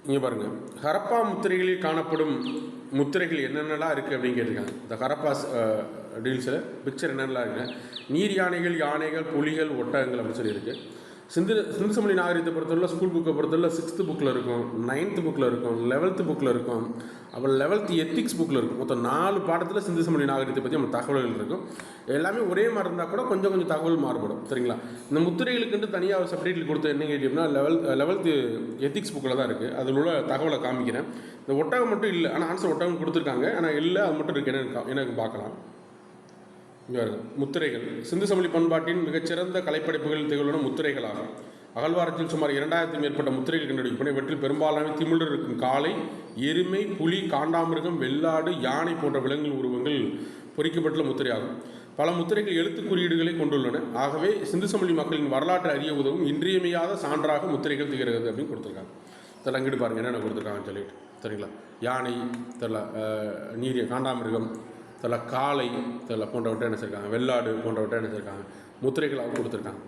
இங்கே பாருங்கள், ஹரப்பா முத்திரைகளில் காணப்படும் முத்திரைகள் என்னென்னலாம் இருக்குது அப்படின்னு கேட்டிருக்காங்க. இந்த ஹரப்பாஸ் டீல்ஸில் பிக்சர் என்னென்னலாம் இருக்குங்க. நீர் யானைகள், யானைகள், புலிகள், ஒட்டகங்கள் அப்படின்னு சொல்லியிருக்கு. சிந்து சமவெளி நாகரிகத்தை பொறுத்தவரை ஸ்கூல் புக்கை பொறுத்தவரை 6th புக்கில் இருக்கும், 9th புக்கில் இருக்கும், 11th புக்கில் இருக்கும், அப்புறம் 11th எத்திக்ஸ் புக்கில் இருக்கும். மொத்தம் 4 பாடத்தில் சிந்து சமவெளி நாகரிகத்தை பற்றி நம்ம தகவல்கள் இருக்கும். எல்லாமே ஒரே மாதிரி இருந்தால் கூட கொஞ்சம் கொஞ்சம் தகவல் மாறுபடும். சரிங்களா? இந்த முத்திரைகளுக்குன்ட்டு தனியாக செப்பரேட்டில் கொடுத்த என்ன கேட்டீங்கன்னா 11th எத்திக்ஸ் புக்கில் தான் இருக்குது. அதில் உள்ள தகவலை காமிக்கிறேன். இந்த ஒட்டகம் மட்டும் இல்லை, ஆனால் ஆன்சர் ஒட்டகம் கொடுத்துருக்காங்க, ஆனால் இல்லை அது மட்டும் இருக்குது. எனக்கு பார்க்கலாம். இங்கே முத்திரைகள் சிந்து சமவெளி பண்பாட்டின் மிகச்சிறந்த கலைப்படைப்புகள் திகழ்வன முத்திரைகளாகும். அகழ்வாரத்தில் சுமார் 2000 மேற்பட்ட முத்திரைகள் கண்டுபிடிக்கப்படும். இவற்றில் பெரும்பாலான திமிழர் இருக்கும் காளை, எருமை, புலி, காண்டாமிருகம், வெள்ளாடு, யானை போன்ற விலங்குகள் உருவங்கள் பொறிக்கப்பட்டுள்ள முத்திரையாகும். பல முத்திரைகள் எழுத்து குறியீடுகளை கொண்டுள்ளன. ஆகவே சிந்து சமவெளி மக்களின் வரலாற்றை அறிய உதவும் இன்றியமையாத சான்றாக முத்திரைகள் திகழ்கிறது அப்படின்னு கொடுத்துருக்காங்க. இதெல்லாம் அங்கிட்டு பாருங்கள் என்னென்ன கொடுத்துருக்காங்கன்னு சொல்லிட்டு. சரிங்களா? யானை தெரியல, நீர் காண்டாமிருகம் தெரியல, காளை தெரியல போன்றவற்றை என்ன செய்யிருக்காங்க, வெள்ளாடு போன்றவற்றை என்ன செய்யிருக்காங்க முத்திரைகளாக கொடுத்துருக்காங்க.